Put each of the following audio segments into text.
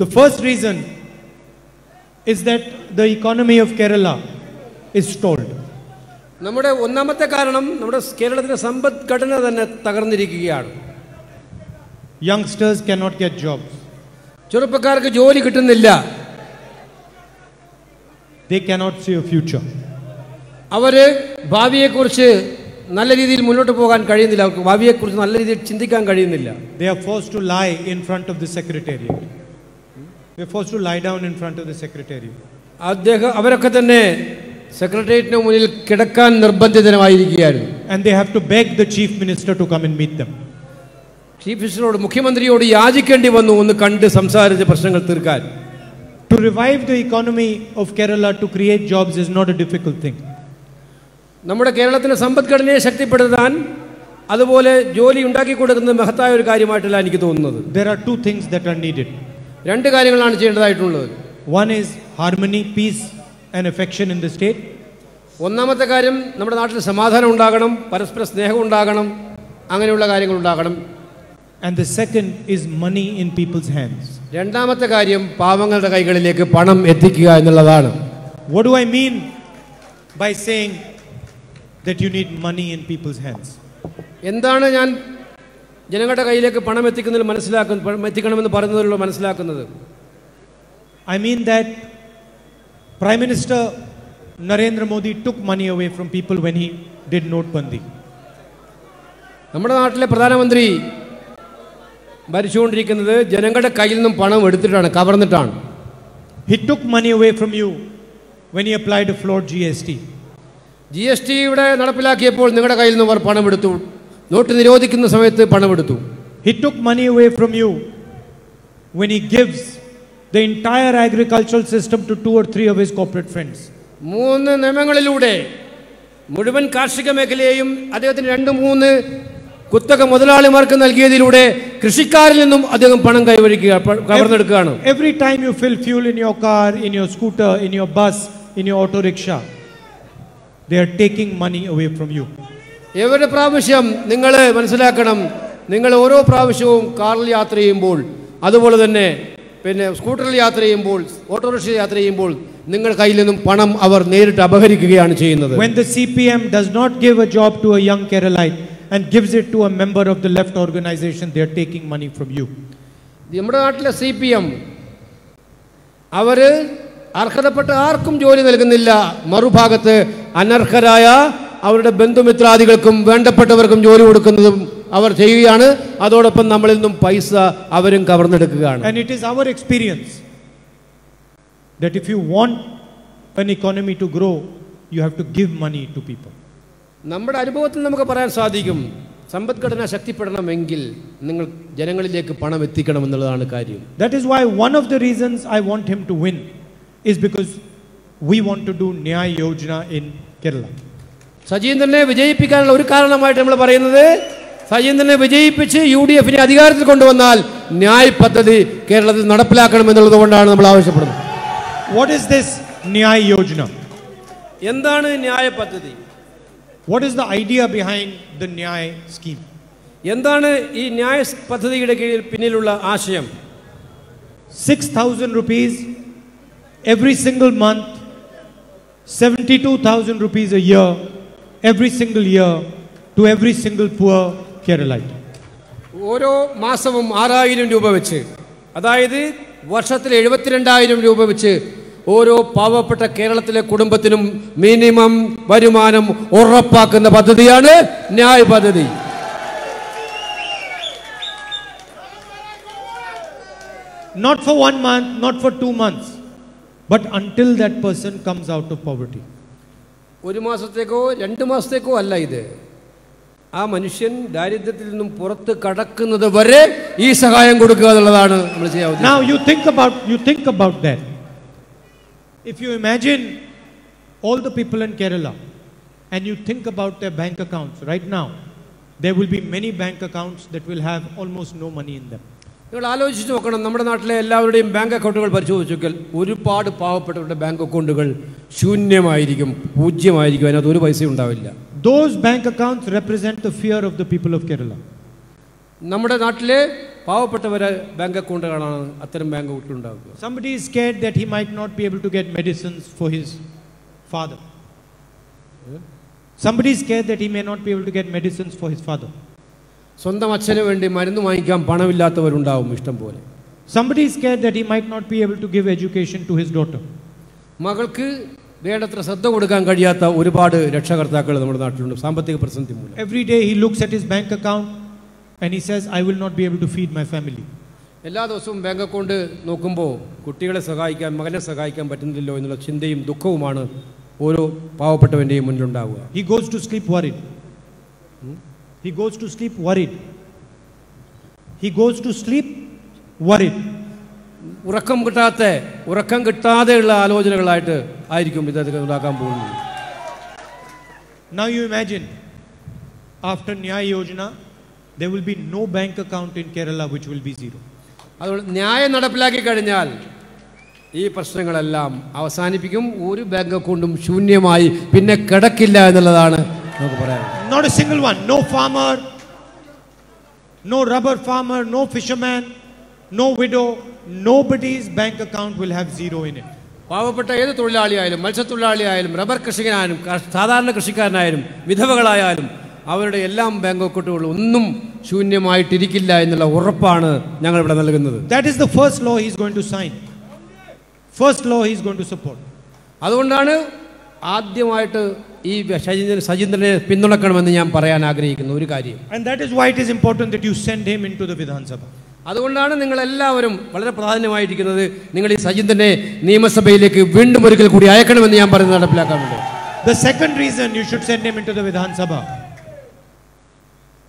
The first reason is that the economy of Kerala is stalled. നമ്മുടെ ഒന്നാമത്തെ കാരണം നമ്മുടെ കേരളത്തിലെ സമ്പദ്ഘടന തന്നെ തകർന്നിരിക്കുകയാണ്. Youngsters cannot get jobs. ചെറുപ്പക്കാർക്ക് ജോലി കിട്ടുന്നില്ല. They cannot see a future. അവര് ഭാവിയെക്കുറിച്ച് നല്ല രീതിയിൽ മുന്നോട്ട് പോകാൻ കഴിയുന്നില്ല. അവർക്ക് ഭാവിയെക്കുറിച്ച് നല്ല രീതിയിൽ ചിന്തിക്കാൻ കഴിയുന്നില്ല. They are forced to lie in front of the secretariat. They are forced to lie down in front of the secretariat. അവരൊക്കെ തന്നെ സെക്രട്ടേറിയറ്റിന് മുന്നിൽ കിടക്കാൻ നിർബന്ധിതമായിരിക്കുകയായിരുന്നു. And they have to beg the chief minister to come and meet them. Chief മിനിസ്റ്ററോട്, മുഖ്യമന്ത്രിയോട് യാചിക്കേണ്ടി വന്നു ഒന്ന് കണ്ട് സംസാരിച്ച് പ്രശ്നങ്ങൾ തീർക്കാൻ. To revive the economy of Kerala, to create jobs is not a difficult thing. നമ്മുടെ കേരളത്തിലെ സമ്പദ്ഘടനയെ ശക്തിപ്പെടുത്താൻ അതുപോലെ ജോലി ഉണ്ടാക്കി കൊടുക്കുന്നത് മഹത്തായ ഒരു കാര്യമായിട്ടല്ല എനിക്ക് തോന്നുന്നത്. There are two things that are needed. രണ്ട് കാര്യങ്ങളാണ് ചെയ്യേണ്ടതായിട്ടുള്ളത്. One is harmony, peace and affection in the state. ഒന്നാമത്തെ കാര്യം നമ്മുടെ നാട്ടിൽ സമാധാനം ഉണ്ടാകണം, പരസ്പര സ്നേഹം ഉണ്ടാകണം, അങ്ങനെയുള്ള കാര്യങ്ങൾ ഉണ്ടാകണം. And the second is money in people's hands. രണ്ടാമത്തെ കാര്യം പാവങ്ങളുടെ കൈകളിലേക്ക് പണം എത്തിക്കുക എന്നുള്ളതാണ്. What do I mean by saying that you need money in people's hands? എന്താണ് ഞാൻ ജനങ്ങളുടെ കയ്യിലേക്ക് പണം എത്തിക്കണമെന്ന് പറയുന്നതിലൂടെ മനസ്സിലാക്കുന്നത്? I mean that Prime Minister Narendra Modi took money away from people when he did Notbandi. നമ്മുടെ നാട്ടിലെ പ്രധാനമന്ത്രി ഭരിച്ചുകൊണ്ടിരിക്കുന്നത് ജനങ്ങളുടെ കയ്യിൽ നിന്നും പണം എടുത്തിട്ടാണ്, കവർന്നിട്ടാണ്. He took money away from you when he applied a flawed GST. GST ഇവിടെ നടപ്പിലാക്കിയപ്പോൾ നിങ്ങളുടെ കയ്യിൽ നിന്ന് അവർ പണം എടുത്തു. നോട്ട് നിരോധിക്കുന്ന സമയത്ത് പണം എടുത്തു. He took money away from you when he gives the entire agricultural system to 2 or 3 of his corporate friends. 3 നിയമങ്ങളിലൂടെ മുഴുവൻ കാർഷിക മേഖലയെയും അദ്ദേഹത്തിന് 2-3 കുത്തക മുതലാളിമാർക്ക് നൽകിയതിലൂടെ കൃഷിക്കാരിൽ നിന്നും അദ്ദേഹം പണം കവർന്നെടുക്കുകയാണ്. Every time you fill fuel in your car, in your scooter, in your bus, in your auto rickshaw, they are taking money away from you. every പ്രാവശ്യം നിങ്ങൾ മനസ്സിലാക്കണം, നിങ്ങൾ ഓരോ പ്രാവശ്യവും കാറിൽ യാത്ര ചെയ്യുമ്പോൾ, അതുപോലെ തന്നെ പിന്നെ സ്കൂട്ടറിൽ യാത്ര ചെയ്യുമ്പോൾ, ഓട്ടോറിക്ഷ യാത്ര ചെയ്യുമ്പോൾ നിങ്ങൾ കയ്യിൽ നിന്നും പണം അവർ നേരിട്ട് അപഹരിക്കുകയാണ് ചെയ്യുന്നത്. When the CPM does not give a job to a young Keralite and gives it to a member of the left organization, they are taking money from you. നമ്മുടെ നാട്ടിലെ CPM അവര് അർഹതപ്പെട്ട ആർക്കും ജോലി നൽകുന്നില്ല. മറുഭാഗത്ത് അനർഹരായ അവരുടെ ബന്ധുമിത്രാദികൾക്കും വേണ്ടപ്പെട്ടവർക്കും ജോലി കൊടുക്കുന്നതും അവർ ചെയ്യുകയാണ്. അതോടൊപ്പം നമ്മളിൽ നിന്നും പൈസ അവരും കവർന്നെടുക്കുകയാണ്. And it is our experience that if you want an economy to grow, you have to give money to people. നമ്മുടെ അനുഭവത്തിൽ നമുക്ക് പറയാൻ സാധിക്കും, സമ്പദ്ഘടന ശക്തിപ്പെടണമെങ്കിൽ നിങ്ങൾ ജനങ്ങളിലേക്ക് പണം എത്തിക്കണം എന്നുള്ളതാണ് കാര്യം. That is why one of the reasons I want him to win is because we want to do Nyay Yojana in Kerala. സജീന്ദ്രനെ വിജയിപ്പിക്കാനുള്ള ഒരു കാരണമായിട്ട് നമ്മൾ പറയുന്നത്, സജീന്ദ്രനെ വിജയിപ്പിച്ച് UDF-നെ അധികാരത്തിൽ കൊണ്ടുവന്നാൽ ന്യായ് പദ്ധതി കേരളത്തിൽ നടപ്പിലാക്കണം എന്നുള്ളത് കൊണ്ടാണ് നമ്മൾ ആവശ്യപ്പെടുന്നത്. What is this Nyay Yojana? എന്താണ് ന്യായ പദ്ധതി? What is the idea behind the Nyay scheme? എന്താണ് ഈ ന്യായ പദ്ധതിയുടെ കീഴിൽ പിന്നിലുള്ള ആശയം? 6,000 rupees every single month, 72,000 rupees a year, every single year to every single poor Keralite. ഓരോ മാസവും 6,000 രൂപ വെച്ച്, അതായത് വർഷത്തിൽ 72,000 രൂപ വെച്ച് ഓരോ പാവപ്പെട്ട കേരളത്തിലെ കുടുംബത്തിനും മിനിമം വരുമാനം ഉറപ്പാക്കുന്ന പദ്ധതിയാണ് ന്യായ് പദ്ധതി. Not for 1 month, not for 2 months, but until that person comes out of poverty. ഒരു മാസത്തേക്കോ 2 മാസത്തേക്കോ അല്ല ഇത്. ആ മനുഷ്യൻ ദാരിദ്ര്യത്തിൽ നിന്നും പുറത്ത് കടക്കുന്നത് വരെ ഈ സഹായം കൊടുക്കുക എന്നുള്ളതാണ് നമ്മൾ ചെയ്യാവുന്നത്. Now you think about that. If you imagine all the people in Kerala and you think about their bank accounts right now, there will be many bank accounts that will have almost no money in them. നിങ്ങൾ ആലോചിച്ച് നോക്കണം, നമ്മുടെ നാട്ടിലെ എല്ലാവരുടെയും bank അക്കൗണ്ടുകൾ പരിശോധിച്ചാൽ ഒരുപാട് പാവപ്പെട്ടവരുടെ ബാങ്ക് അക്കൗണ്ടുകൾ ശൂന്യമായിരിക്കും, പൂജ്യമായിരിക്കും, അതിനകത്ത് ഒരു പൈസ ഉണ്ടാവില്ല. Those bank accounts represent the fear of the people of Kerala. നമ്മുടെ നാട്ടിലെ പാവപ്പെട്ടവരെ ബാങ്ക് അക്കൗണ്ടുകളാണ് അത്തരം bank അക്കൗണ്ടുണ്ടാകുക. Somebody is scared that he might not be able to get medicines for his father. Somebody is scared that he may not be able to get medicines for his father. സ്വന്തം അച്ഛന് വേണ്ടി മരുന്ന് വാങ്ങിക്കാൻ പണമില്ലാത്തവരുണ്ടാവും ഇഷ്ടം പോലെ. Somebody is scared that he might not be able to give education to his daughter. മകൾക്ക് വേണ്ടത്ര ശ്രദ്ധ കൊടുക്കാൻ കഴിയാത്ത ഒരുപാട് രക്ഷകർത്താക്കൾ നമ്മുടെ നാട്ടിലുണ്ട് സാമ്പത്തിക പ്രതിസന്ധി മൂലം. Every day he looks at his bank account and he says, I will not be able to feed my family. എല്ലാ ദിവസവും ബാങ്ക് അക്കൗണ്ട് നോക്കുമ്പോൾ കുട്ടികളെ സഹായിക്കാൻ മകനെ സഹായിക്കാൻ പറ്റുന്നില്ലല്ലോ എന്നുള്ള ചിന്തയും ദുഃഖവുമാണ് ഓരോ പാവപ്പെട്ടവൻ്റെയും മുന്നിലുണ്ടാവുക. He goes to sleep worried. He goes to sleep worried. He goes to sleep worried. ഉറക്കം കിട്ടാതെയുള്ള ആലോചനകളായിട്ട് ആയിരിക്കും ഇതൊക്കെ ഉണ്ടാക്കാൻ പോകുന്നത്. Now you imagine, after Nyaya Yojana, there will be no bank account in Kerala which will be zero. അതുകൊണ്ട് ന്യായം നടപ്പിലാക്കി കഴിഞ്ഞാൽ ഈ പ്രശ്നങ്ങളെല്ലാം അവസാനിപ്പിക്കും. ഒരു ബാങ്ക് അക്കൗണ്ടും ശൂന്യമായി പിന്നെ കിടക്കില്ല എന്നുള്ളതാണ് നമുക്ക് പറയാം. Not a single one. No farmer, no rubber farmer, no fisherman, no widow. Nobody's bank account will have zero in it. പാവപ്പെട്ട ഏത് തൊഴിലാളിയായാലും മത്സ്യത്തൊഴിലാളിയായാലും റബ്ബർ കൃഷിക്കാരനായാലും സാധാരണ കൃഷിക്കാരനായാലും വിധവകളായാലും അവരുടെ എല്ലാം ബാങ്ക് അക്കൗണ്ടുകൾ ഒന്നും ശൂന്യമായിട്ടിരിക്കില്ല എന്നുള്ള ഉറപ്പാണ് ഞങ്ങൾ ഇവിടെ നൽകുന്നത്. That is the first law he is going to sign. First law he is going to support. അതുകൊണ്ടാണ് ആദ്യമായിട്ട് ഈ സജീന്ദ്രനെ പിന്തുണക്കണമെന്ന് ഞാൻ പറയാൻ ആഗ്രഹിക്കുന്ന ഒരു കാര്യം. And that is why it is important that you send him into the Vidhan Sabha. അതുകൊണ്ടാണ് നിങ്ങളെല്ലാവരും വളരെ പ്രാധാന്യമായിരിക്കുന്നത് നിങ്ങൾ ഈ സജീന്ദ്രനെ നിയമസഭയിലേക്ക് വീണ്ടും ഒരിക്കൽ കൂടി അയക്കണമെന്ന് ഞാൻ പറയുന്നത് നടപ്പിലാക്കാറുണ്ട്. The second reason you should send him into the Vidhan Sabha,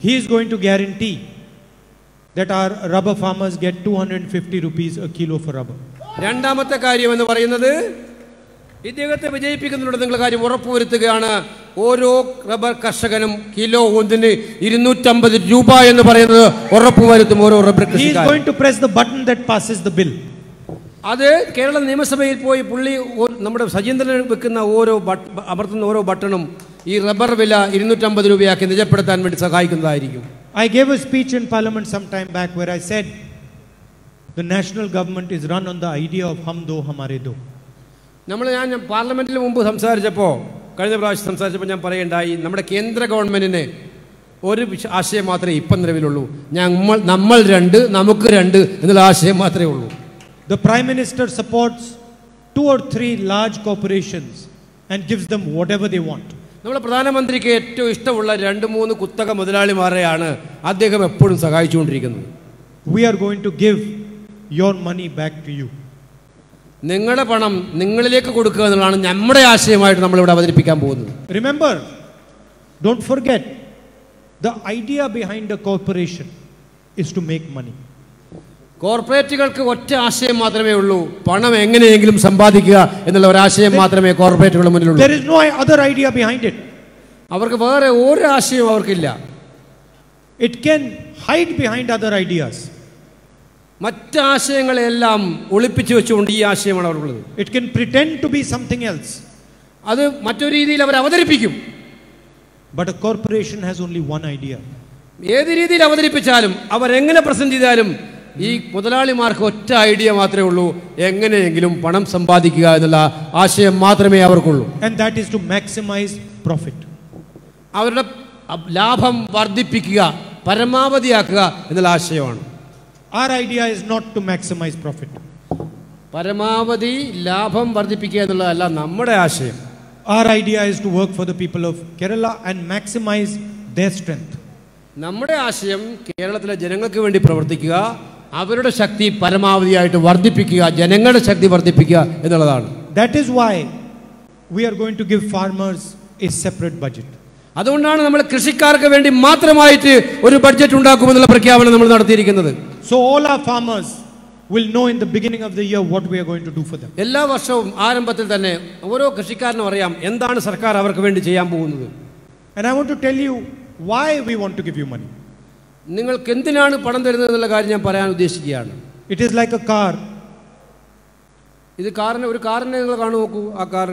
he is going to guarantee that our rubber farmers get 250 rupees a kilo for rubber. രണ്ടാമത്തെ കാര്യം എന്ന് പറയുന്നത് ഇദ്ദേഹത്തെ വിജയിപ്പിക്കുന്നതിലൂടെ നിങ്ങൾ കാര്യം ഉറപ്പുവരുത്തുകയാണ്. ഓരോ റബ്ബർ കർഷകനും കിലോ 250 രൂപ എന്ന് പറയുന്നത് ഉറപ്പുവരുത്തും ഓരോ rubber കൃഷിക്കാരനും. He is going to press the button that passes the bill. അത് കേരള നിയമസഭയിൽ പോയി പുള്ളി നമ്മുടെ സജീന്ദ്രൻ വെക്കുന്ന അമർത്തുന്ന ഓരോ ബട്ടണും ഈ റബ്ബർ വില 250 രൂപയാക്കി നിജപ്പെടുത്താൻ വേണ്ടി സഹായിക്കുന്നതായിരിക്കും. I gave a speech in Parliament some time back where I said the national government is run on the idea of hum do hamare do. ഞാൻ പാർലമെന്റിൽ മുമ്പ് കഴിഞ്ഞ പ്രാവശ്യം സംസാരിച്ചപ്പോൾ ഞാൻ പറയേണ്ടായി, നമ്മുടെ കേന്ദ്ര ഗവൺമെന്റിന് ഒരു ആശയം മാത്രമേ ഇപ്പം നിലവിലുള്ളൂ. നമ്മൾ രണ്ട് നമുക്ക് രണ്ട് എന്നുള്ള ആശയം മാത്രമേ ഉള്ളൂ. The Prime Minister supports 2 or 3 large corporations and gives them whatever they want. നമ്മുടെ പ്രധാനമന്ത്രിക്ക് ഏറ്റവും ഇഷ്ടമുള്ള 2-3 കുത്തക മുതലാളിമാരെയാണ് അദ്ദേഹം എപ്പോഴും സഹായിച്ചുകൊണ്ടിരിക്കുന്നത്. We are going to give your money back to you. നിങ്ങളുടെ പണം നിങ്ങളിലേക്ക് കൊടുക്കുക എന്നുള്ളതാണ് നമ്മുടെ ആശയമായിട്ട് നമ്മൾ ഇവിടെ അവതരിപ്പിക്കാൻ പോകുന്നത്. Remember, don't forget, the idea behind a corporation is to make money. കോർപ്പറേറ്റുകൾക്ക് ഒറ്റ ആശയം മാത്രമേ ഉള്ളൂ, പണം എങ്ങനെയെങ്കിലും സമ്പാദിക്കുക എന്നുള്ള ഒരു ആശയം മാത്രമേ കോർപ്പറേറ്റുകളുടെ മുന്നിലുള്ളൂ. There is no other idea behind it. അവർക്ക് വേറെ ഒരു ആശയവും അവർക്കില്ല. It can hide behind other ideas. മറ്റ് ആശയങ്ങളെല്ലാം ഒളിപ്പിച്ചു വെച്ചുകൊണ്ട് ഈ ആശയമാണ് അവർക്കുള്ളത്. It can pretend to be something else. അത് മറ്റൊരു രീതിയിൽ അവർ അവതരിപ്പിക്കും. But a corporation has only one idea. ഏത് രീതിയിൽ അവതരിപ്പിച്ചാലും അവരെങ്ങനെ പ്രസന്റ് ചെയ്താലും ഈ മുതലാളിമാർക്ക് ഒറ്റ ഐഡിയ മാത്രമേ ഉള്ളൂ, എങ്ങനെയെങ്കിലും പണം സമ്പാദിക്കുക എന്നുള്ള ആശയം മാത്രമേ അവർക്കുള്ളൂ. And that is to maximize profit. അവരുടെ ലാഭം വർദ്ധിപ്പിക്കുക, പരമാവധിയാക്കുക എന്നുള്ള ആശയമാണ്. Our idea is not to maximize profit. പരമാവധി ലാഭം വർദ്ധിപ്പിക്കുക എന്നുള്ളതല്ല നമ്മുടെ ആശയം. Our idea is to work for the people of Kerala and maximize their strength. നമ്മുടെ ആശയം കേരളത്തിലെ ജനങ്ങൾക്ക് വേണ്ടി പ്രവർത്തിക്കുക, അവരുടെ ശക്തി പരമാവധിയായിട്ട് വർദ്ധിപ്പിക്കുക, ജനങ്ങളുടെ ശക്തി വർദ്ധിപ്പിക്കുക എന്നുള്ളതാണ്. That is why we are going to give farmers a separate budget. അതുകൊണ്ടാണ് നമ്മൾ കൃഷിക്കാർക്ക് വേണ്ടി മാത്രമായിട്ട് ഒരു ബഡ്ജറ്റ് ഉണ്ടാക്കുമെന്നുള്ള പ്രഖ്യാപനം നമ്മൾ നടത്തിയിരിക്കുന്നത്. So all our farmers will know in the beginning of the year what we are going to do for them. എല്ലാ വർഷവും ആരംഭത്തിൽ തന്നെ ഓരോ കൃഷിക്കാരനും അറിയാം എന്താണ് സർക്കാർ അവർക്ക് വേണ്ടി ചെയ്യാൻ പോകുന്നത്. And I want to tell you why we want to give you money. നിങ്ങൾക്ക് എന്തിനാണ് പണം തരുന്നത് എന്നുള്ള കാര്യം ഞാൻ പറയാൻ ഉദ്ദേശിക്കുകയാണ്. It is like a car. ഇത് ഒരു കാറിനെ നിങ്ങൾ കാണു നോക്കൂ. ആ car,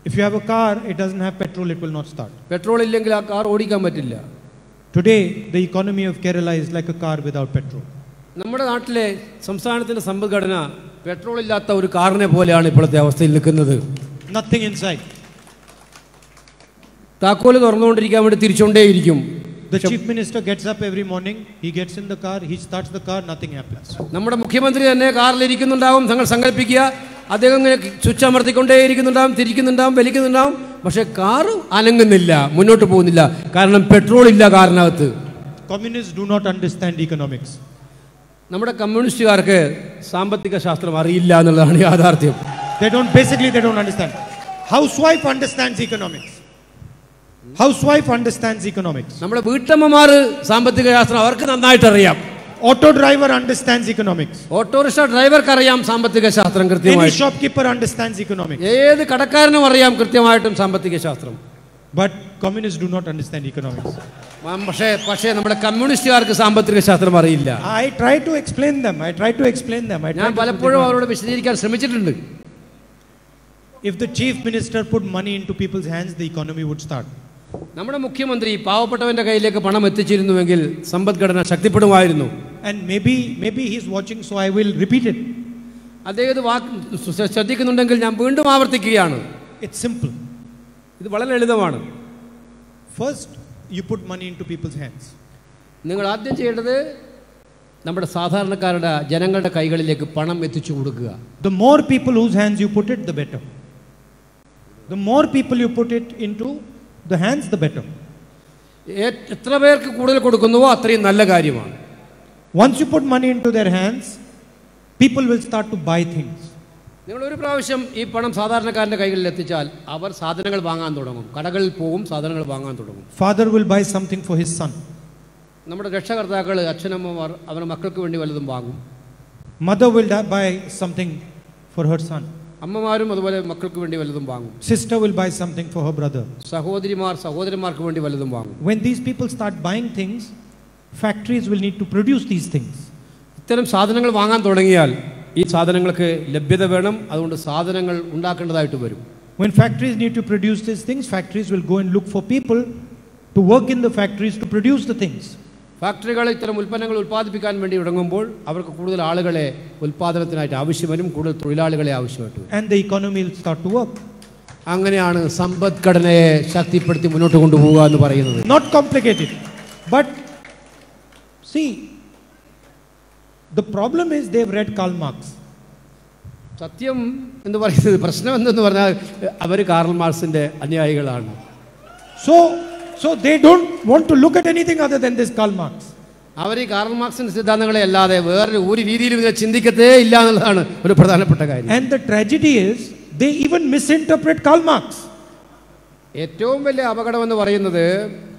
if you have a car, it doesn't have petrol, it will not start. Petrol ഇല്ലെങ്കിൽ ആ കാർ ഓടിക്കാൻ പറ്റില്ല. Today the economy of Kerala is like a car without petrol. നമ്മുടെ നാട്ടിലെ സംസ്ഥാനത്തിൻ്റെ സമ്പദ്ഘടന പെട്രോൾ ഇല്ലാത്ത ഒരു കാറിനെ പോലെയാണ് ഇപ്പോഴത്തെ അവസ്ഥയിൽ നിൽക്കുന്നത്. Nothing inside. താക്കോല് തുറന്നുകൊണ്ടിരിക്കാൻ വേണ്ടി തിരിച്ചുകൊണ്ടേയിരിക്കും. The chief minister gets up every morning, he gets in the car, he starts the car, nothing happens. നമ്മുടെ മുഖ്യമന്ത്രി തന്നെ കാറിലിരിക്കുന്നുണ്ടാവും. നിങ്ങൾ സങ്കല്പിക്കുക, അദ്ദേഹം ഇങ്ങനെ സ്വിച്ച് അമർത്തിക്കൊണ്ടേയിരിക്കുന്നുണ്ടാവും, തിരിക്കുന്നുണ്ടാവും, വലിക്കുന്നുണ്ടാവും, പക്ഷെ കാറ് അനങ്ങുന്നില്ല, മുന്നോട്ട് പോകുന്നില്ല. കാരണം പെട്രോൾ ഇല്ല കാറിനകത്ത്. Communists do not understand economics. നമ്മുടെ കമ്മ്യൂണിസ്റ്റുകാർക്ക് സാമ്പത്തിക ശാസ്ത്രം അറിയില്ല എന്നുള്ളതാണ് യാഥാർത്ഥ്യം. They don't understand. Housewife understands economics. Housewife understands economics. നമ്മുടെ വീട്ടമ്മമാർ സാമ്പത്തിക ശാസ്ത്രം അവർക്ക് നന്നായിട്ട് അറിയാം. Auto driver understands economics. Auto rickshaw ഡ്രൈവർക്ക് അറിയാം സാമ്പത്തിക ശാസ്ത്രം Any കൃത്യമായി. shopkeeper understands economics. ഏത് കടക്കാരനും അറിയാം കൃത്യമായിട്ടും സാമ്പത്തിക ശാസ്ത്രം. But communists do not understand economics. പക്ഷേ നമ്മുടെ കമ്മ്യൂണിസ്റ്റുകാർക്ക് സാമ്പത്തിക ശാസ്ത്രം അറിയില്ല. I try to explain them. ഞാൻ പലപ്പോഴും അവരോട് വിശദീകരിക്കാൻ ശ്രമിച്ചിട്ടുണ്ട്. If the chief minister put money into people's hands, the economy would start. നമ്മുടെ മുഖ്യമന്ത്രി പാവപ്പെട്ടവന്റെ കയ്യിലേക്ക് പണം എത്തിച്ചിരുന്നുവെങ്കിൽ സമ്പദ്ഘടന ശക്തിപ്പെടുമായിരുന്നു. And maybe he's watching, so I will repeat it. അദ്ദേഹം ശ്രദ്ധിക്കുന്നുണ്ടെങ്കിൽ ഞാൻ വീണ്ടും ആവർത്തിക്കുകയാണ്. It's simple. ഇത് വളരെ ലളിതമാണ്. First, you put money into people's hands. നിങ്ങൾ ആദ്യം ചെയ്യേണ്ടത് നമ്മുടെ സാധാരണക്കാരുടെ ജനങ്ങളുടെ കൈകളിലേക്ക് പണം എത്തിച്ചു കൊടുക്കുക. The more people whose hands you put it, the better. The more people you put it into the hands, the better. എത്ര പേർക്ക് കൂടുതൽ കൊടുക്കുന്നുവോ അത്രയും നല്ല കാര്യമാണ്. Once you put money into their hands, people will start to buy things. നിങ്ങൾ ഒരു പ്രാവശ്യം ഈ പണം സാധാരണക്കാരൻ്റെ കൈകളിൽ എത്തിച്ചാൽ അവർ സാധനങ്ങൾ വാങ്ങാൻ തുടങ്ങും. കടകളിൽ പോകും, സാധനങ്ങൾ വാങ്ങാൻ തുടങ്ങും. Father will buy something for his son. നമ്മുടെ രക്ഷകർത്താക്കൾ അച്ഛനമ്മമാർ അവരുടെ മക്കൾക്ക് വേണ്ടി വല്ലതും വാങ്ങും. Mother will buy something for her son. അമ്മമാരും അതുപോലെ മക്കൾക്ക് വേണ്ടി വല്ലതും വാങ്ങും. Sister will buy something for her brother. സഹോദരിമാർ സഹോദരന്മാർക്ക് വേണ്ടി വല്ലതും വാങ്ങും. When these people start buying things, factories will need to produce these things. ഇത്തരം സാധനങ്ങൾ വാങ്ങാൻ തുടങ്ങിയാൽ ഈ സാധനങ്ങൾക്ക് ലഭ്യത വേണം. അതുകൊണ്ട് സാധനങ്ങൾ ഉണ്ടാക്കേണ്ടതായിട്ട് വരും. When factories need to produce these things, factories will go and look for people to work in the factories to produce the things. ഫാക്ടറികൾ ഇത്തരം ഉൽപ്പന്നങ്ങൾ ഉൽപ്പാദിപ്പിക്കാൻ വേണ്ടി തുടങ്ങുമ്പോൾ അവർക്ക് കൂടുതൽ ആളുകളെ ഉൽപ്പാദനത്തിനായിട്ട് ആവശ്യം വരും, കൂടുതൽ തൊഴിലാളികളെ ആവശ്യമായിട്ട് വരും. And the economy will start to work. അങ്ങനെയാണ് സമ്പദ്ഘടനയെ ശക്തിപ്പെടുത്തി മുന്നോട്ട് കൊണ്ടുപോവുക എന്ന് പറയുന്നത്. Not complicated. But see, the problem is they've read Karl Marx. സത്യം എന്ന് പറയുന്നത്, പ്രശ്നം എന്തെന്ന് പറഞ്ഞാൽ അവർ Karl മാർക്സിന്റെ അനുയായികളാണ്. So they don't want to look at anything other than this Karl Marx. അവർ ഈ കാർൽ മാർക്സിന്റെ സിദ്ധാന്തങ്ങളെ അല്ലാതെ വേറെ ഒരു രീതിയിലും ഇതിനെ ചിന്തിക്കത്തേ ഇല്ല എന്നുള്ളതാണ് ഒരു പ്രധാനപ്പെട്ട കാര്യം. And the tragedy is they even misinterpret Karl Marx. ഏറ്റവും വലിയ അപകടം എന്ന് പറയുന്നത്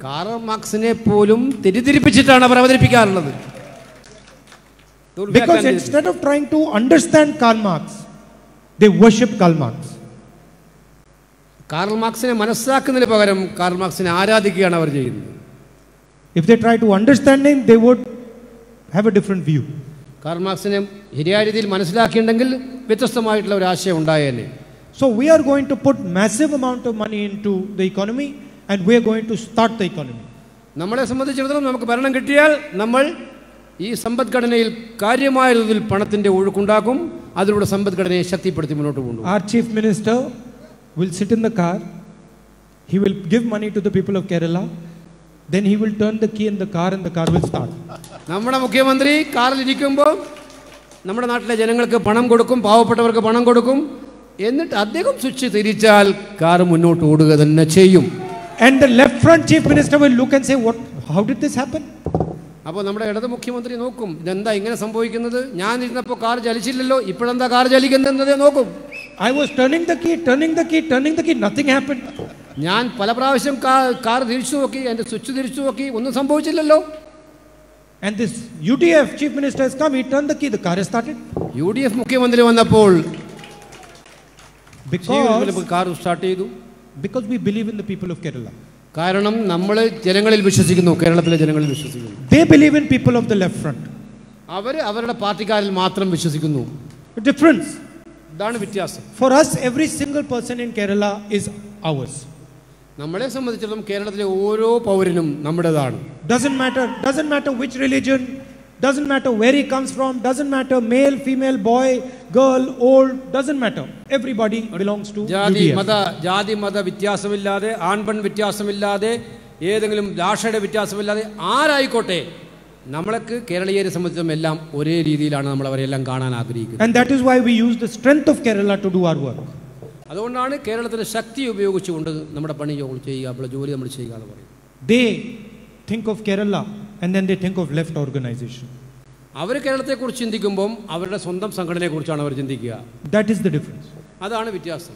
കാർൽ മാർക്സിനെ പോലും തെറ്റിദ്ധരിപ്പിച്ചിട്ടാണ് അവർ അവതരിപ്പിക്കാറുള്ളത്. Because instead of trying to understand Karl Marx, they worship Karl Marx. Karl മാർക്സിനെ മനസ്സിലാക്കുന്നതിന് പകരം കാർൽ മാർക്സിനെ ആരാധിക്കുകയാണ് അവർ ചെയ്യുന്നത്. If they try to understand him, they would have a different view. Karl മാർക്സിനെ ശരിയായ രീതിയിൽ മനസ്സിലാക്കിയിട്ടുണ്ടെങ്കിൽ വ്യത്യസ്തമായിട്ടുള്ള ഒരു ആശയം ഉണ്ടായേനെ. So we are going to put massive amount of money into the economy and we are going to start the economy. നമ്മളെ സംബന്ധിച്ചിടത്തോളം നമുക്ക് ഭരണം കിട്ടിയാൽ നമ്മൾ ഈ സമ്പദ്ഘടനയിൽ കാര്യമായ രീതിയിൽ പണത്തിന്റെ ഒഴുക്കുണ്ടാക്കും. അതിലൂടെ സമ്പദ്ഘടനയെ ശക്തിപ്പെടുത്തി മുന്നോട്ട് കൊണ്ടുപോകും. Our chief minister will sit in the car, he will give money to the people of Kerala, then he will turn the key in the car and the car will start. നമ്മുടെ മുഖ്യമന്ത്രി കാറിൽ ഇരിക്കുമ്പോൾ നമ്മുടെ നാട്ടിലെ ജനങ്ങൾക്ക് പണം കൊടുക്കും, പാവപ്പെട്ടവർക്ക് പണം കൊടുക്കും. എന്നിട്ട് അദ്ദേഹം സ്വിച്ച് തിരിച്ചാൽ കാർ മുന്നോട്ട് ഓടുക തന്നെ ചെയ്യും. And the left front chief minister will look and say, how did this happen? അപ്പോൾ നമ്മുടെ ഇടത് മുഖ്യമന്ത്രി നോക്കും, ഇതെന്താ ഇങ്ങനെ സംഭവിക്കുന്നത്? ഞാൻ ഇരുന്നപ്പോൾ കാർ ചലിച്ചില്ലല്ലോ, ഇപ്പോഴെന്താ കാർ ചലിക്കുന്നതെന്നതേ നോക്കും. I was turning the key, nothing happened. ഞാൻ പല പ്രാവശ്യം കാർ തിരിച്ചു നോക്കി, എൻ്റെ സ്വിച്ച് തിരിച്ചു നോക്കി, ഒന്നും സംഭവിച്ചില്ലല്ലോ. And this UDF chief minister has come, he turned the key, the car has started. UDF മുഖ്യമന്ത്രി വന്നപ്പോൾ കാർ സ്റ്റാർട്ട് ചെയ്തു. Because we believe in the people of Kerala. കാരണം നമ്മൾ ജനങ്ങളിൽ വിശ്വസിക്കുന്നു, കേരളത്തിലെ ജനങ്ങളിൽ വിശ്വസിക്കുന്നു. They believe in people of the left front. അവർ അവരുടെ പാർട്ടിക്കാരിൽ മാത്രം വിശ്വസിക്കുന്നു. Difference. ഇതാണ് വ്യത്യാസം. For us, every single person in Kerala is ours. നമ്മളെ സംബന്ധിച്ചിടത്തോളം കേരളത്തിലെ ഓരോ പൗരനും നമ്മുടേതാണ്. Doesn't matter which religion, Doesn't matter where he comes from, doesn't matter male, female, boy, girl, old, doesn't matter. Everybody belongs to UDF. ജാതി മത വ്യത്യാസമില്ലാതെ, ആൺപെൺ വ്യത്യാസമില്ലാതെ, ഏതെങ്കിലും ഭാഷയുടെ വ്യത്യാസമില്ലാതെ ആരായിക്കോട്ടെ, നമ്മൾക്ക് കേരളീയരെ സംബന്ധിച്ചും എല്ലാം ഒരേ രീതിയിലാണ് നമ്മൾ അവരെല്ലാം കാണാൻ ആഗ്രഹിക്കുന്നത്. And that is why we use the strength of Kerala to do our work. അതുകൊണ്ടാണ് കേരളത്തിലെ ശക്തി ഉപയോഗിച്ചുകൊണ്ട് നമ്മുടെ പണി ചെയ്യുക, നമ്മുടെ ജോലി നമ്മൾ ചെയ്യുക എന്ന് പറയും. They think of Kerala and then they think of left organization. അവർ കേരളത്തെക്കുറിച്ച് ചിന്തിക്കുമ്പോൾ അവരുടെ സ്വന്തം സംഘടനയെക്കുറിച്ചാണ് അവർ ചിന്തിക്കുക. That is the difference. അതാണ് വ്യത്യാസം.